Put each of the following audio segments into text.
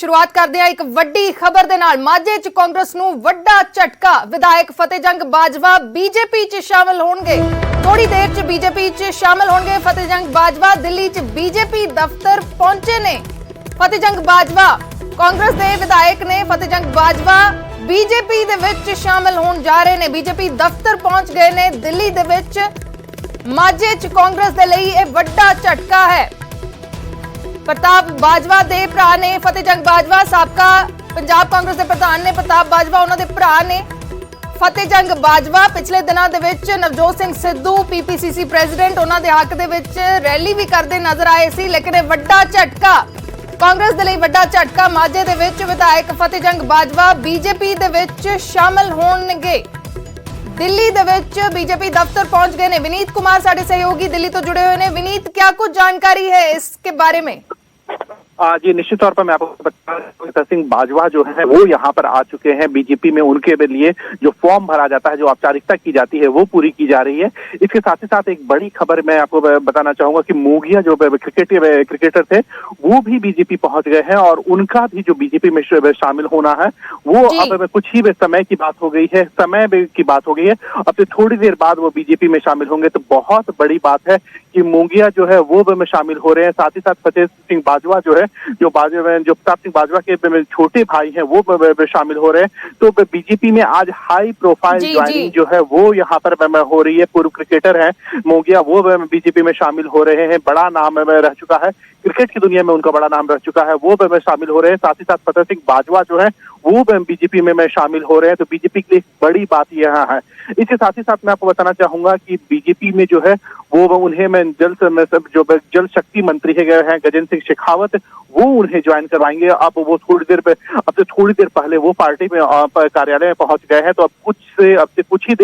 शुरुआत करते हैं एक वड्डी खबर दे नाल। माझे च कांग्रेस नूं वड्डा झटका। विधायक फतेहजंग बाजवा बीजेपी च शामिल होणगे। थोड़ी देर च बीजेपी च शामिल होणगे फतेहजंग बाजवा। दिल्ली च बीजेपी दफ्तर पहुंचे ने फतेहजंग बाजवा। कांग्रेस दे विधायक ने फतेहजंग बाजवा बीजेपी दे विच शामिल होण जा रहे ने। बीजेपी दफ्तर पहुंच गए ने दिल्ली दे विच। माझे च कांग्रेस दे लई इह वड्डा झटका है। प्रताप बाजवा दे भरा ने फतेहजंग बाजवा साबका पंजाब कांग्रेस दे प्रधान ने प्रताप बाजवा उन्हां दे भरा ने फतेहजंग बाजवा। पिछले दिनां दे विच नवजोत सिंह सिद्धू पीपीसीसी प्रेजिडेंट उन्हां दे हक दे विच रैली भी करदे नजर आए सी, लेकिन इह वड्डा झटका कांग्रेस दे लई वड्डा झटका। माझे दे विच विधायक फतेहजंग बाजवा बीजेपी दे विच शामिल होणगे। दिल्ली दे विच बीजेपी दफ्तर पहुंच गए ने। विनीत कुमार साडे सहयोगी दिल्ली तो जुड़े हुए ने। विनीत, क्या कुछ जानकारी है इसके बारे में? जी निश्चित तौर पर मैं आपको बता फतेहजंग सिंह बाजवा जो है वो यहाँ पर आ चुके हैं। बीजेपी में उनके लिए जो फॉर्म भरा जाता है, जो औपचारिकता की जाती है, वो पूरी की जा रही है। इसके साथ ही साथ एक बड़ी खबर मैं आपको बताना चाहूंगा कि मोगिया जो क्रिकेटर थे वो भी बीजेपी पहुंच गए हैं और उनका भी जो बीजेपी में शामिल होना है वो अब कुछ ही समय की बात हो गई है। समय की बात हो गई है। अब से थोड़ी देर बाद वो बीजेपी में शामिल होंगे, तो बहुत बड़ी बात है कि मोगिया जो है वो में शामिल हो रहे हैं। साथ ही साथ फतेह सिंह बाजवा जो है जो प्रताप सिंह बाजवा के छोटे भाई हैं वो शामिल हो रहे हैं। तो बीजेपी में आज हाई प्रोफाइल ज्वाइनिंग जो है वो यहाँ पर हो रही है। पूर्व क्रिकेटर हैं मोगिया, वो बीजेपी में शामिल हो रहे हैं। बड़ा नाम रह चुका है क्रिकेट की दुनिया में, उनका बड़ा नाम रह चुका है, वो शामिल हो रहे हैं। साथ ही साथ फतेह सिंह बाजवा जो है वो बीजेपी में शामिल हो रहे हैं। तो बीजेपी के लिए बड़ी बात यहाँ है। इसके साथ ही साथ मैं आपको बताना चाहूंगा कि बीजेपी में जो है वो उन्हें जल शक्ति मंत्री है गजेंद्र सिंह शेखावत, वो उन्हें ज्वाइन करवाएंगे। अब वो थोड़ी देर पहले वो पार्टी में कार्यालय में पहुंच गए हैं। तो अब से कुछ ही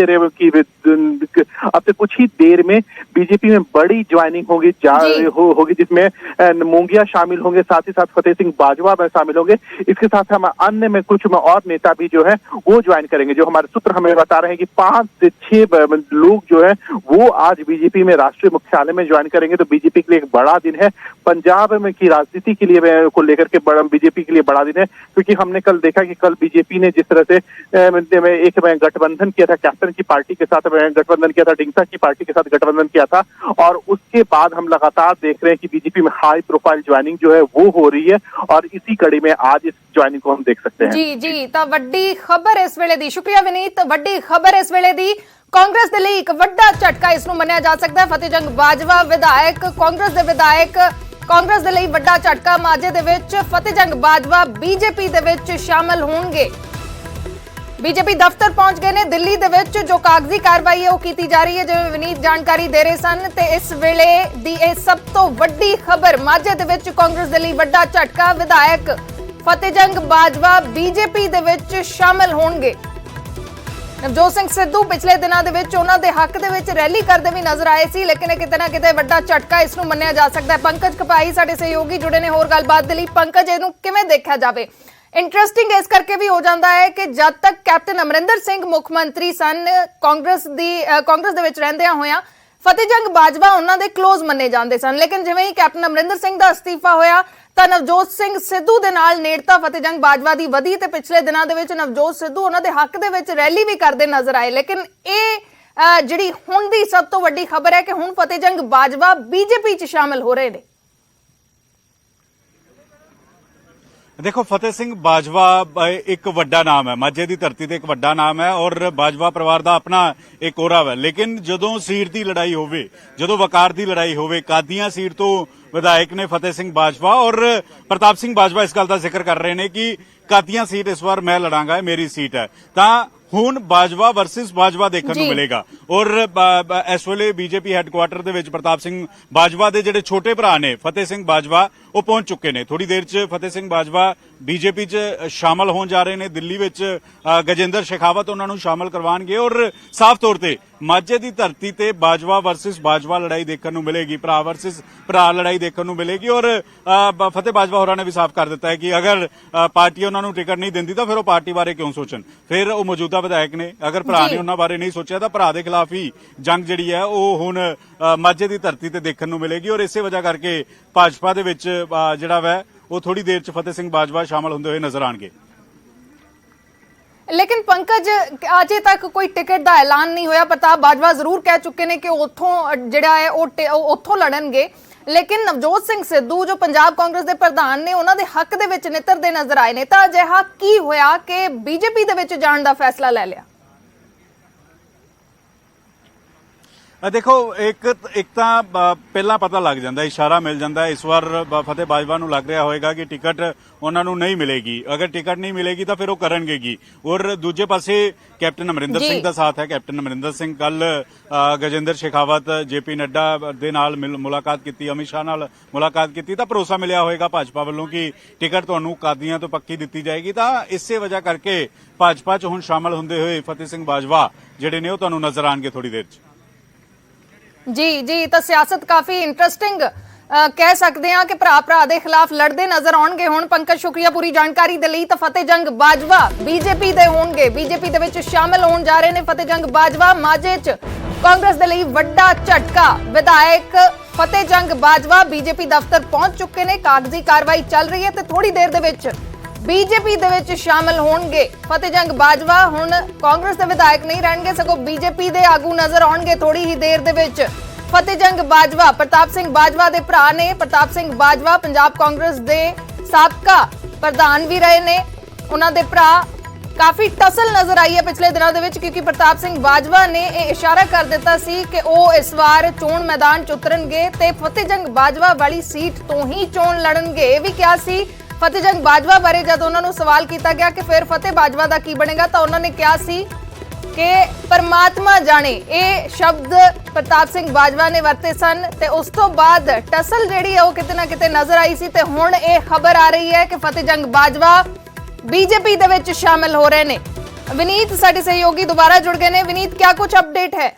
देर में बीजेपी में बड़ी ज्वाइनिंग होगी जिसमें मोंगिया शामिल होंगे, साथ ही साथ फतेह सिंह बाजवा में शामिल होंगे। इसके साथ हम अन्य में कुछ और नेता भी जो है वो ज्वाइन करेंगे। जो हमारे सूत्र हमें बता रहे हैं कि 5 से 6 लोग जो है वो आज बीजेपी में राष्ट्रीय मुख्यालय में ज्वाइन करेंगे। तो बीजेपी के लिए एक बड़ा दिन है। पंजाब में की राजनीति के लिए को लेकर के बीजेपी के लिए बड़ा दिन है, क्योंकि हमने कल देखा कि कल बीजेपी ने जिस तरह से एक गठबंधन किया था, कैप्टन की पार्टी के साथ गठबंधन किया था, ढिंगसा की पार्टी के साथ गठबंधन किया था, और उसके बाद हम लगातार देख रहे हैं कि बीजेपी में हाई प्रोफाइल ज्वाइनिंग जो है वो हो रही है। और इसी कड़ी में आज इस ज्वाइनिंग को हम देख सकते हैं। जी तो वड्डी खबर इस वेले दी। शुक्रिया विनीत। वड्डी खबर इस वेले दी। कांग्रेस दे लई एक वड्डा झटका इस नूं मन्निया जा सकदा है। फतेहजंग बाजवा विधायक कांग्रेस दे लई वड्डा झटका। माझे दे विच फतेहजंग बाजवा बीजेपी दे विच शामिल होणगे। बीजेपी दफ्तर पहुंच गए ने। दिल्ली दे विच जो कागजी कार्रवाई है वो कीती जा रही है, जिवें विनीत जानकारी दे रहे सन। ते इस वेले दी इह सब तो वड्डी खबर। माझे दे विच कांग्रेस दे लई वड्डा झटका। विधायक फतेहजंग बाजवा बीजेपी दे विच शामिल होणगे। नवजोत सिंह सिद्धू पिछले दिनों दे विच उन्हां दे हक दे विच रैली करदे भी नजर आए सी, लेकिन किते ना किते वड्डा झटका इस नूं मन्निया जा सकदा है। पंकज कपाई साडे सहयोगी जुड़े ने होर गलबात दे लई। पंकज, इहनूं किवें देखिया जावे? इंटरस्टिंग इस करके भी हो जाता है कि जब तक कैप्टन अमरिंदर सिंह मुख मंत्री सन, कांग्रेस दे विच रहिंदियां होइयां फतेहजंग बाजवा उन्हां दे क्लोज मन्ने जांदे सन, लेकिन जिवें ही कैप्टन अमरिंदर सिंह दा अस्तीफा होया ਤਾਂ ਨਵਜੋਤ ਸਿੰਘ ਸਿੱਧੂ ਦੇ ਨਾਲ ਨੇੜਤਾ ਫਤਿਹਜੰਗ ਬਾਜਵਾ ਦੀ ਵਧੀ ਤੇ ਪਿਛਲੇ ਦਿਨਾਂ ਦੇ ਵਿੱਚ ਨਵਜੋਤ ਸਿੱਧੂ ਉਹਨਾਂ ਦੇ ਹੱਕ ਦੇ ਵਿੱਚ ਰੈਲੀ ਵੀ ਕਰਦੇ ਨਜ਼ਰ ਆਏ। ਲੇਕਿਨ ਇਹ ਜਿਹੜੀ ਹੁਣ ਦੀ ਸਭ ਤੋਂ ਵੱਡੀ ਖਬਰ ਹੈ ਕਿ ਹੁਣ ਫਤਿਹਜੰਗ ਬਾਜਵਾ ਬੀਜੇਪੀ 'ਚ ਸ਼ਾਮਿਲ ਹੋ ਰਹੇ ਨੇ। देखो, फतेह सिंह बाजवा एक वड्डा नाम है, माझे दी धरती ते एक वड्डा नाम है और बाजवा परिवार दा अपना एक गौरव है। लेकिन जदों सीट दी लड़ाई होवे, जदों वकार दी लड़ाई होवे, कादियां सीट तो विधायक ने फतेह सिंह बाजवा और प्रताप सिंह बाजवा इस गल दा जिक्र कर रहे हैं कि कादियां सीट इस बार मैं लड़ांगा, मेरी सीट है। तां ਹੁਣ ਬਾਜਵਾ ਵਰਸਸ ਬਾਜਵਾ ਦੇਖਣ ਨੂੰ ਮਿਲੇਗਾ। ਔਰ ਇਸ ਵੇਲੇ ਬੀਜੇਪੀ ਹੈੱਡਕੁਆਰਟਰ ਦੇ ਵਿੱਚ ਪ੍ਰਤਾਪ ਸਿੰਘ ਬਾਜਵਾ ਦੇ ਜਿਹੜੇ ਛੋਟੇ ਭਰਾ ਨੇ ਫਤਿਹ ਸਿੰਘ ਬਾਜਵਾ ਉਹ ਪਹੁੰਚ ਚੁੱਕੇ ਨੇ। ਥੋੜੀ ਦੇਰ 'ਚ ਫਤਿਹ ਸਿੰਘ ਬਾਜਵਾ ਬੀਜੇਪੀ 'ਚ ਸ਼ਾਮਲ ਹੋਣ ਜਾ ਰਹੇ ਨੇ। ਦਿੱਲੀ ਵਿੱਚ ਗਜੇਂਦਰ ਸ਼ੇਖਾਵਤ ਉਹਨਾਂ ਨੂੰ ਸ਼ਾਮਲ ਕਰਵਾਉਣਗੇ ਔਰ ਸਾਫ਼ ਤੌਰ ਤੇ माझे ਦੀ ਧਰਤੀ ਤੇ ਬਾਜਵਾ ਵਰਸਸ ਬਾਜਵਾ ਲੜਾਈ ਦੇਖਣ ਨੂੰ ਮਿਲੇਗੀ, ਭਰਾ ਵਰਸਸ ਭਰਾ ਲੜਾਈ ਦੇਖਣ ਨੂੰ ਮਿਲੇਗੀ। ਔਰ ਫਤਿਹ ਬਾਜਵਾ ਹੋਰਾਂ ਨੇ ਵੀ ਸਾਫ਼ ਕਰ ਦਿੱਤਾ ਹੈ ਕਿ ਅਗਰ ਪਾਰਟੀ ਉਹਨਾਂ ਨੂੰ ਟਿਕਟ ਨਹੀਂ ਦਿੰਦੀ ਤਾਂ ਫਿਰ ਉਹ ਪਾਰਟੀ ਬਾਰੇ ਕਿਉਂ ਸੋਚਣ। ਫਿਰ ਉਹ ਮੌਜੂਦਾ ਵਿਧਾਇਕ ਨੇ, ਅਗਰ ਭਰਾ ਨੇ ਉਹਨਾਂ ਬਾਰੇ ਨਹੀਂ ਸੋਚਿਆ ਤਾਂ ਭਰਾ ਦੇ ਖਿਲਾਫ ਹੀ ਜੰਗ ਜਿਹੜੀ ਹੈ ਉਹ ਹੁਣ ਮਾਝੇ ਦੀ ਧਰਤੀ ਤੇ ਦੇਖਣ ਨੂੰ ਮਿਲੇਗੀ। ਔਰ ਇਸੇ ਵਜ੍ਹਾ ਕਰਕੇ ਭਾਜਪਾ ਦੇ ਵਿੱਚ ਜਿਹੜਾ ਵੈ ਉਹ ਥੋੜੀ ਦੇਰ 'ਚ ਫਤਿਹ ਸਿੰਘ ਬਾਜਵਾ ਸ਼ਾਮਲ ਹੁੰਦੇ ਹੋਏ ਨਜ਼ਰ ਆਣਗੇ। ਲੇਕਿਨ ਪੰਕਜ, ਅਜੇ ਤੱਕ ਕੋਈ ਟਿਕਟ ਦਾ ਐਲਾਨ ਨਹੀਂ ਹੋਇਆ। ਪ੍ਰਤਾਪ ਬਾਜਵਾ ਜ਼ਰੂਰ ਕਹਿ ਚੁੱਕੇ ਨੇ ਕਿ ਉੱਥੋਂ ਜਿਹੜਾ ਹੈ ਉਹ ਉੱਥੋਂ ਲੜਨਗੇ, ਲੇਕਿਨ ਨਵਜੋਤ ਸਿੰਘ ਸਿੱਧੂ ਜੋ ਪੰਜਾਬ ਕਾਂਗਰਸ ਦੇ ਪ੍ਰਧਾਨ ਨੇ ਉਹਨਾਂ ਦੇ ਹੱਕ ਦੇ ਵਿੱਚ ਨਿੱਤਰਦੇ ਨਜ਼ਰ ਆਏ ਨੇ। ਤਾਂ ਅਜਿਹਾ ਕੀ ਹੋਇਆ ਕਿ ਬੀਜੇਪੀ ਦੇ ਵਿੱਚ ਜਾਣ ਦਾ ਫੈਸਲਾ ਲੈ ਲਿਆ? ਦੇਖੋ, ਇੱਕ ਤਾਂ ਪਹਿਲਾਂ ਪਤਾ ਲੱਗ ਜਾਂਦਾ, ਇਸ਼ਾਰਾ ਮਿਲ ਜਾਂਦਾ। ਇਸ ਵਾਰ ਫਤਿਹ ਬਾਜਵਾ ਨੂੰ ਲੱਗ ਰਿਹਾ ਹੋਏਗਾ ਕਿ ਟਿਕਟ ਉਹਨਾਂ ਨੂੰ ਨਹੀਂ ਮਿਲੇਗੀ। ਅਗਰ ਟਿਕਟ ਨਹੀਂ ਮਿਲੇਗੀ ਤਾਂ ਫਿਰ ਉਹ ਕਰਨਗੇ ਕੀ। ਔਰ ਦੂਜੇ ਪਾਸੇ ਕੈਪਟਨ ਅਮਰਿੰਦਰ ਸਿੰਘ ਦਾ ਸਾਥ ਹੈ। ਕੈਪਟਨ ਅਮਰਿੰਦਰ ਸਿੰਘ ਕੱਲ ਗਜੇਂਦਰ ਸ਼ੇਖਾਵਤ, ਜੇਪੀ ਨੱਡਾ ਦੇ ਨਾਲ ਮੁਲਾਕਾਤ ਕੀਤੀ, ਅਮਿਤ ਸ਼ਾਹ ਨਾਲ ਮੁਲਾਕਾਤ ਕੀਤੀ, ਤਾਂ ਭਰੋਸਾ ਮਿਲਿਆ ਹੋਏਗਾ ਭਾਜਪਾ ਵੱਲੋਂ ਕਿ ਟਿਕਟ ਤੁਹਾਨੂੰ ਕਾਦੀਆਂ ਤੋਂ ਪੱਕੀ ਦਿੱਤੀ ਜਾਏਗੀ। ਤਾਂ ਇਸੇ ਵਜ੍ਹਾ ਕਰਕੇ ਭਾਜਪਾ 'ਚ ਹੁਣ ਸ਼ਾਮਲ ਹੁੰਦੇ ਹੋਏ ਫਤਿਹ ਸਿੰਘ ਬਾਜਵਾ ਜਿਹੜੇ ਨੇ ਉਹ ਤੁਹਾਨੂੰ ਨਜ਼ਰ ਆਣਗੇ ਥੋੜੀ ਦੇਰ 'ਚ। ਜੀ, ਤਾਂ ਸਿਆਸਤ ਕਾਫੀ ਇੰਟਰਸਟਿੰਗ ਕਹਿ ਸਕਦੇ ਹਾਂ ਕਿ ਭਰਾ ਦੇ ਖਿਲਾਫ ਲੜਦੇ ਨਜ਼ਰ ਆਉਣਗੇ। ਹੁਣ ਪੰਕਜ, ਸ਼ੁਕਰੀਆ ਪੂਰੀ ਜਾਣਕਾਰੀ ਦੇ ਲਈ। ਤਾਂ ਫਤਿਹ ਜੰਗ ਬਾਜਵਾ ਬੀਜੇਪੀ ਦੇ ਹੋਣਗੇ, ਬੀਜੇਪੀ ਦੇ ਵਿੱਚ ਸ਼ਾਮਲ ਹੋਣ ਜਾ ਰਹੇ ਨੇ ਫਤਿਹ ਜੰਗ ਬਾਜਵਾ। ਮਾਝੇ 'ਚ ਕਾਂਗਰਸ ਦੇ ਲਈ ਵੱਡਾ ਝਟਕਾ। ਵਿਧਾਇਕ ਫਤਿਹ ਜੰਗ ਬਾਜਵਾ ਬੀਜੇਪੀ ਦਫ਼ਤਰ ਪਹੁੰਚ ਚੁੱਕੇ ਨੇ। ਕਾਗਜ਼ੀ ਕਾਰਵਾਈ ਚੱਲ ਰਹੀ ਹੈ ਤੇ ਥੋੜੀ ਦੇਰ ਦੇ ਵਿੱਚ ਬੀਜੇਪੀ ਦੇ ਵਿੱਚ ਸ਼ਾਮਲ ਹੋਣਗੇ ਫਤਿਹ ਜੰਗ ਬਾਜਵਾ। ਹੁਣ ਕਾਂਗਰਸ ਦੇ ਵਿਧਾਇਕ ਨਹੀਂ ਰਹਿਣਗੇ, ਸਗੋਂ ਬੀਜੇਪੀ ਦੇ ਆਗੂ ਨਜ਼ਰ ਆਉਣਗੇ ਥੋੜੀ ਹੀ ਦੇਰ ਦੇ ਵਿੱਚ। ਫਤਿਹ ਜੰਗ ਬਾਜਵਾ ਪ੍ਰਤਾਪ ਸਿੰਘ ਬਾਜਵਾ ਦੇ ਭਰਾ ਨੇ। ਪ੍ਰਤਾਪ ਸਿੰਘ ਬਾਜਵਾ ਪੰਜਾਬ ਕਾਂਗਰਸ ਦੇ ਸਾਬਕਾ ਪ੍ਰਧਾਨ ਵੀ ਰਹੇ ਨੇ। ਉਹਨਾਂ ਦੇ ਭਰਾ ਕਾਫੀ ਟਸਲ ਨਜ਼ਰ ਆਈ ਹੈ ਪਿਛਲੇ ਦਿਨਾਂ ਦੇ ਵਿੱਚ, ਕਿਉਂਕਿ ਪ੍ਰਤਾਪ ਸਿੰਘ ਬਾਜਵਾ ਨੇ ਇਹ ਇਸ਼ਾਰਾ ਕਰ ਦਿੱਤਾ ਸੀ ਕਿ ਉਹ ਇਸ ਵਾਰ ਚੋਣ ਮੈਦਾਨ 'ਚ ਉਤਰਨਗੇ ਤੇ ਫਤਿਹ ਜੰਗ ਬਾਜਵਾ ਵਾਲੀ ਸੀਟ ਤੋਂ ਹੀ ਚੋਣ ਲੜਨਗੇ। ਇਹ ਵੀ ਕਿਹਾ ਸੀ ਫਤਿਹ ਜੰਗ ਬਾਜਵਾ ਬਾਰੇ ਜਦ ਉਹਨਾਂ ਨੂੰ ਸਵਾਲ ਕੀਤਾ ਗਿਆ ਕਿ ਫਿਰ ਫਤਿਹ ਬਾਜਵਾ ਦਾ ਕੀ ਬਣੇਗਾ, ਤਾਂ ਉਹਨਾਂ ਨੇ ਕਿਹਾ ਸੀ ਕਿ ਪਰਮਾਤਮਾ ਜਾਣੇ। ਇਹ ਸ਼ਬਦ ਪ੍ਰਤਾਪ ਸਿੰਘ ਬਾਜਵਾ ਨੇ ਵਰਤੇ ਸਨ ਤੇ ਉਸ ਤੋਂ ਬਾਅਦ ਟਸਲ ਜਿਹੜੀ ਹੈ ਉਹ ਕਿਤੇ ਨਾ ਕਿਤੇ ਨਜ਼ਰ ਆਈ ਸੀ। ਤੇ ਹੁਣ ਇਹ ਖਬਰ ਆ ਰਹੀ ਹੈ ਕਿ ਫਤਿਹ ਜੰਗ ਬਾਜਵਾ ਬੀਜੇਪੀ ਦੇ ਵਿੱਚ ਸ਼ਾਮਿਲ ਹੋ ਰਹੇ ਨੇ। विनीत साडे सहयोगी दोबारा जुड़ गए हैं। विनीत, क्या कुछ अपडेट है?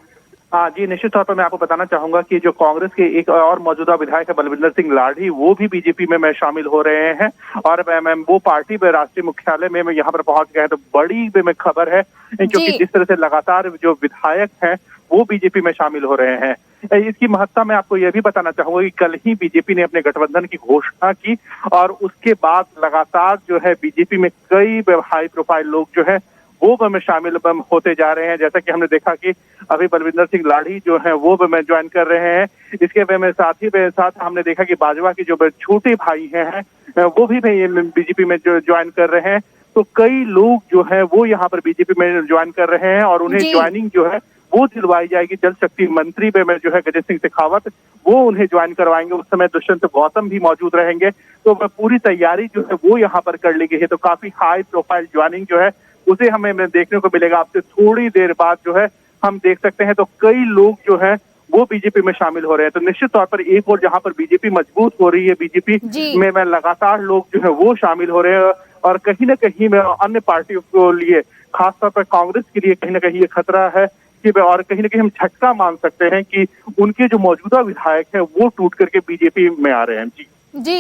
हाँ जी, निश्चित तौर पर मैं आपको बताना चाहूंगा कि जो कांग्रेस के एक और मौजूदा विधायक है बलविंदर सिंह लाठी, वो भी बीजेपी में शामिल हो रहे हैं और वो पार्टी में राष्ट्रीय मुख्यालय में यहाँ पर पहुंच गए हैं। तो बड़ी में खबर है क्योंकि जिस तरह से लगातार जो विधायक हैं वो बीजेपी में शामिल हो रहे हैं। इसकी महत्ता मैं आपको यह भी बताना चाहूंगा कि कल ही बीजेपी ने अपने गठबंधन की घोषणा की और उसके बाद लगातार जो है बीजेपी में कई हाई प्रोफाइल लोग जो है वो में शामिल होते जा रहे हैं। जैसा कि हमने देखा कि अभी बलविंदर सिंह लाठी जो है वो में ज्वाइन कर रहे हैं। इसके साथ हमने देखा कि बाजवा के जो छोटे भाई हैं वो भी बीजेपी में जो ज्वाइन कर रहे हैं। तो कई लोग जो है वो यहाँ पर बीजेपी में ज्वाइन कर रहे हैं और उन्हें ज्वाइनिंग जो है वो दिलवाई जाएगी। जल शक्ति मंत्री में जो है गजेंद्र सिंह शेखावत वो उन्हें ज्वाइन करवाएंगे। उस समय दुष्यंत गौतम भी मौजूद रहेंगे। तो पूरी तैयारी जो है वो यहाँ पर कर ली गई है। तो काफी हाई प्रोफाइल ज्वाइनिंग जो है उसे हमें देखने को मिलेगा। आपसे थोड़ी देर बाद जो है हम देख सकते हैं तो कई लोग जो है वो बीजेपी में शामिल हो रहे हैं। तो निश्चित तौर पर एक और जहां पर बीजेपी मजबूत हो रही है, बीजेपी में लगातार लोग जो है वो शामिल हो रहे हैं और कहीं ना कहीं में अन्य पार्टियों को लिए खासतौर पर कांग्रेस के लिए कहीं ना कहीं ये खतरा है कि और कहीं ना कहीं हम झटका मान सकते हैं कि उनके जो मौजूदा विधायक हैं वो टूट करके बीजेपी में आ रहे हैं। जी।